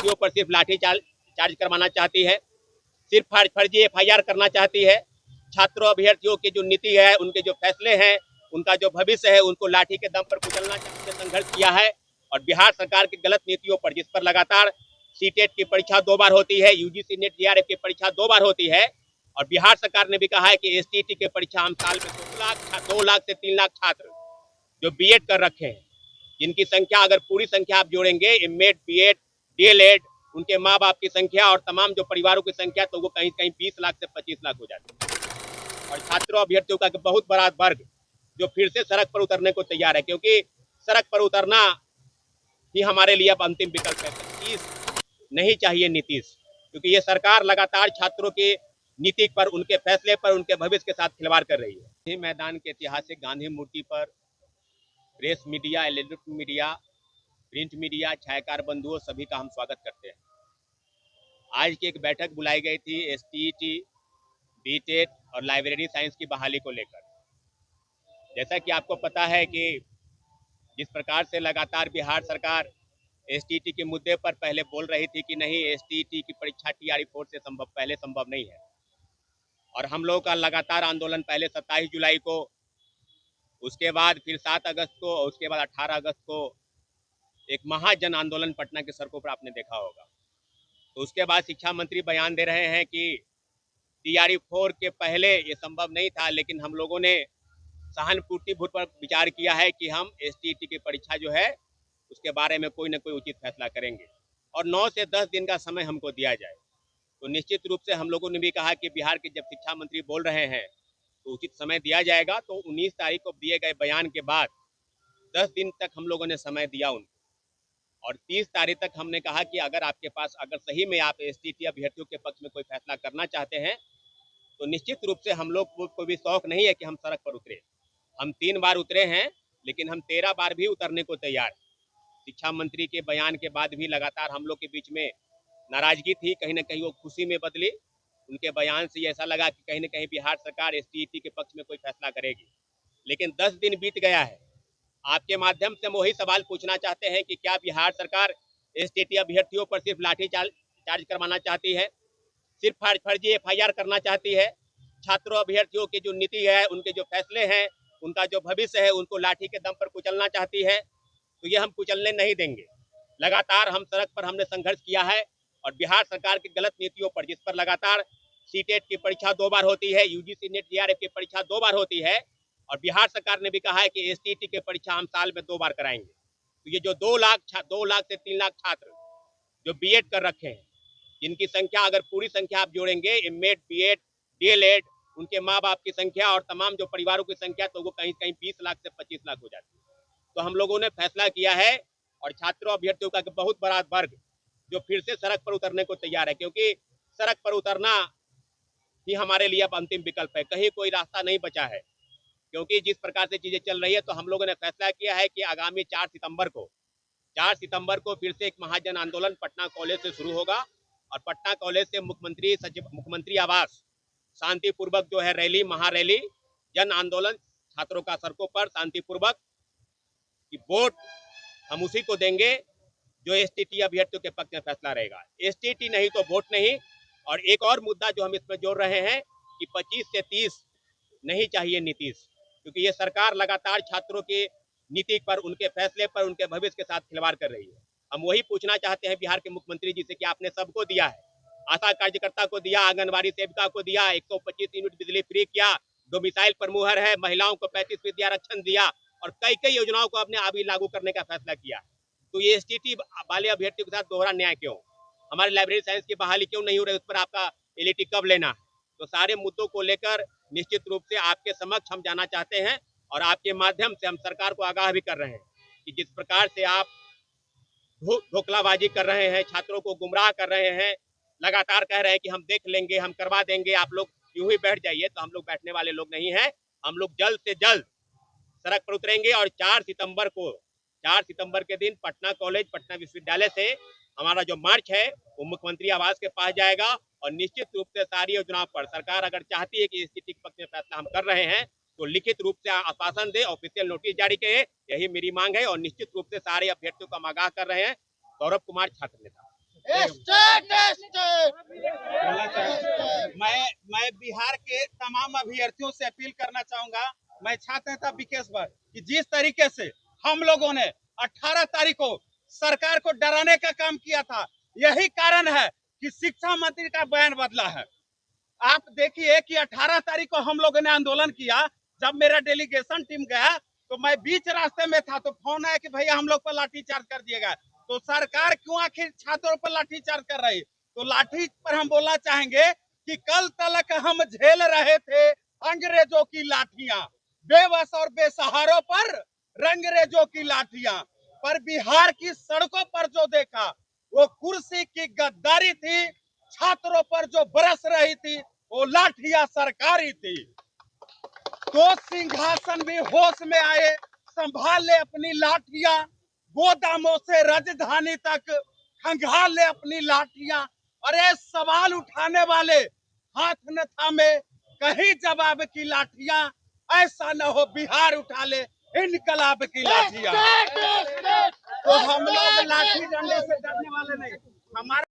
अभ्यर्थियों पर सिर्फ लाठी चार्ज करवाना चाहती है, सिर्फ फर्जी एफआईआर करना चाहती है। छात्रों अभ्यर्थियों की जो नीति है, उनके जो फैसले हैं, उनका जो भविष्य है, उनको लाठी के दम पर कुचलना संघर्ष किया है। और बिहार सरकार की गलत नीतियों पर, जिस पर लगातार सीटेट की परीक्षा 2 बार होती है, यूजीसी नेट जेआरएफ की परीक्षा 2 बार होती है, और बिहार सरकार ने भी कहा है कि एसटीटी की परीक्षा हम साल में 2 लाख से 3 लाख छात्र जो बीएड कर रखे हैं, जिनकी संख्या अगर पूरी संख्या आप जोड़ेंगे, एमएड, बीएड, डीएलएड, उनके माँ बाप की संख्या और तमाम जो परिवारों की संख्या, तो वो कहीं कहीं 20 लाख से 25 लाख हो जाती है। और छात्रों अभ्यर्थियों का बहुत बड़ा वर्ग जो फिर से सड़क पर उतरने को तैयार है, क्योंकि सड़क पर उतरना ही हमारे लिए अब अंतिम विकल्प है। नीतीश नहीं चाहिए, नीतीश, क्योंकि ये सरकार लगातार छात्रों की नीति पर, उनके फैसले पर, उनके भविष्य के साथ खिलवाड़ कर रही है। मैदान के ऐतिहासिक गांधी मूर्ति पर press media, electronic media, print media, छायाकार बंधुओं सभी का हम स्वागत करते हैं। आज की एक बैठक बुलाई गई थी एसटीईटी, बीटेट और लाइब्रेरी साइंस की बहाली को लेकर। जैसा कि आपको पता है कि जिस प्रकार से लगातार बिहार सरकार एसटीईटी के मुद्दे पर पहले बोल रही थी कि नहीं, एसटीईटी की परीक्षा टीआरई 4 से पहले संभव नहीं है, और हम लोगों का लगातार आंदोलन पहले 27 जुलाई को, उसके बाद फिर 7 अगस्त को, और उसके बाद 18 अगस्त को एक महाजन आंदोलन पटना के सड़कों पर आपने देखा होगा। तो उसके बाद शिक्षा मंत्री बयान दे रहे हैं कि टीआरई 4 के पहले ये संभव नहीं था, लेकिन हम लोगों ने सहानुभूति पर विचार किया है कि हम एसटीईटी की परीक्षा जो है उसके बारे में कोई ना कोई उचित फैसला करेंगे, और 9 से 10 दिन का समय हमको दिया जाए। तो निश्चित रूप से हम लोगों ने भी कहा कि बिहार के जब शिक्षा मंत्री बोल रहे हैं तो उचित समय दिया जाएगा। तो 19 तारीख को दिए गए बयान के बाद 10 दिन तक हम लोगों ने समय दिया उनको, और 30 तारीख तक हमने कहा कि अगर आपके पास, अगर सही में आप एसटीईटी अभ्यर्थियों के पक्ष में कोई फैसला करना चाहते हैं, तो निश्चित रूप से हम लोग को भी शौक नहीं है कि हम सड़क पर उतरे। हम 3 बार उतरे हैं, लेकिन हम 13 बार भी उतरने को तैयार हैं। शिक्षा मंत्री के बयान के बाद भी लगातार हम लोग के बीच में नाराजगी थी, कहीं ना कहीं वो खुशी में बदली। उनके बयान से ऐसा लगा कि कहीं ना कहीं बिहार सरकार एसटीईटी के पक्ष में कोई फैसला करेगी, लेकिन 10 दिन बीत गया है। आपके माध्यम से हम वही सवाल पूछना चाहते हैं कि क्या बिहार सरकार एसटीईटी अभ्यर्थियों पर सिर्फ लाठी चार्ज करवाना चाहती है, सिर्फ फर्जी एफआईआर करना चाहती है। छात्रों अभ्यर्थियों की जो नीति है, उनके जो फैसले हैं, उनका जो भविष्य है, उनको लाठी के दम पर कुचलना चाहती है। तो ये हम कुचलने नहीं देंगे। लगातार हम सड़क पर हमने संघर्ष किया है, और बिहार सरकार की गलत नीतियों पर, जिस पर लगातार सीटेट की परीक्षा 2 बार होती है, यूजीसी नेट जेआरएफ की परीक्षा 2 बार होती है, और बिहार सरकार ने भी कहा है कि एसटीईटी की परीक्षा हम साल में 2 बार कराएंगे। तो ये जो 2 लाख से 3 लाख छात्र जो बीएड कर रखे हैं, जिनकी संख्या अगर पूरी संख्या आप जोड़ेंगे, एमएड, बीएड, डीएलएड, उनके माँ बाप की संख्या और तमाम जो परिवारों की संख्या, तो वो कहीं कहीं 20 लाख से 25 लाख हो जाती है। तो हम लोगों ने फैसला किया है, और छात्रों अभ्यर्थियों का बहुत बड़ा वर्ग जो फिर से सड़क पर उतरने को तैयार है, क्योंकि सड़क पर उतरना ही हमारे लिए अब अंतिम विकल्प है। कहीं कोई रास्ता नहीं बचा है, क्योंकि जिस प्रकार से चीजें चल रही है, तो हम लोगों ने फैसला किया है कि आगामी 4 सितंबर को फिर से एक महाजन आंदोलन पटना कॉलेज से शुरू होगा, और पटना कॉलेज से मुख्यमंत्री आवास शांतिपूर्वक जो है रैली, महारैली, जन आंदोलन, छात्रों का सड़कों पर शांतिपूर्वक, कि वोट हम उसी को देंगे जो एसटीईटी अभ्यर्थियों के पक्ष में फैसला रहेगा। एसटीईटी नहीं तो वोट नहीं। और एक और मुद्दा जो हम इसमें जोड़ रहे हैं कि 25 से 30 नहीं चाहिए, नीतीश, क्योंकि ये सरकार लगातार छात्रों की नीति पर, उनके फैसले पर, उनके भविष्य के साथ खिलवाड़ कर रही है। हम वही पूछना चाहते हैं बिहार के मुख्यमंत्री जी से कि आपने सबको दिया है, आशा कार्यकर्ता को दिया, आंगनबाड़ी सेविका को दिया, 125 यूनिट बिजली फ्री किया, डोमिसाइल पर मुहर है, महिलाओं को 35 विद्या आरक्षण दिया, और कई कई योजनाओं को आपने अभी लागू करने का फैसला किया। तो ये एसटीईटी वाले अभ्यर्थियों के साथ दोहरा न्याय क्यों? हमारे लाइब्रेरी साइंस की बहाली क्यों नहीं हो रही? उस पर आपका एलईटी कब लेना है? तो सारे मुद्दों को लेकर निश्चित रूप से आपके समक्ष हम जाना चाहते हैं, और आपके माध्यम से हम सरकार को आगाह भी कर रहे हैं कि जिस प्रकार से आप धोखलाबाजी कर रहे हैं, छात्रों को गुमराह कर रहे हैं, लगातार कह रहे हैं कि हम देख लेंगे, हम करवा देंगे, आप लोग यूं ही बैठ जाइए, तो हम लोग बैठने वाले लोग नहीं हैं। हम लोग जल्द से जल्द सड़क पर उतरेंगे, और 4 सितंबर के दिन पटना कॉलेज, पटना विश्वविद्यालय से हमारा जो मार्च है वो मुख्यमंत्री आवास के पास जाएगा, और निश्चित रूप से सारी योजनाओं पर सरकार अगर चाहती है कि इस स्थिति के पक्ष में फैसला हम कर रहे हैं, तो लिखित रूप से आश्वासन दे, ऑफिशियल नोटिस जारी करे, यही मेरी मांग है। और निश्चित रूप से सारे अभ्यर्थियों को हम आगाह कर रहे हैं। सौरभ कुमार, छात्र नेता। बोलना चाहूँ मैं बिहार के तमाम अभ्यर्थियों से अपील करना चाहूंगा। मैं छात्र नेता विकेश भट्ट कि जिस तरीके से हम लोगों ने 18 तारीख को सरकार को डराने का काम किया था, यही कारण है कि शिक्षा मंत्री का बयान बदला है। आप देखिए कि 18 तारीख को हम लोगों ने आंदोलन किया। जब मेरा डेलीगेशन टीम गया तो मैं बीच रास्ते में था, तो फोन आया कि भैया हम लोग पर लाठीचार्ज कर दिया गया। तो सरकार क्यों आखिर छात्रों पर लाठीचार्ज कर रही? तो लाठी पर हम बोलना चाहेंगे कि कल तक हम झेल रहे थे अंग्रेजों की लाठियां, बेबस और बेसहारों पर रंगरेजों की लाठियां, पर बिहार की सड़कों पर जो देखा वो कुर्सी की गद्दारी थी, छात्रों पर जो बरस रही थी वो लाठियां सरकारी थी। तो सिंहासन भी होश में आए, संभाल ले अपनी लाठियां, गोदामों से राजधानी तक खंगाल ले अपनी लाठियां। अरे सवाल उठाने वाले हाथ न थामे, कहीं जवाब की लाठियां, ऐसा न हो बिहार उठा ले इनकलाब की लाठियां। तो हम लोग लाठी डंडे से डरने वाले नहीं, हमारा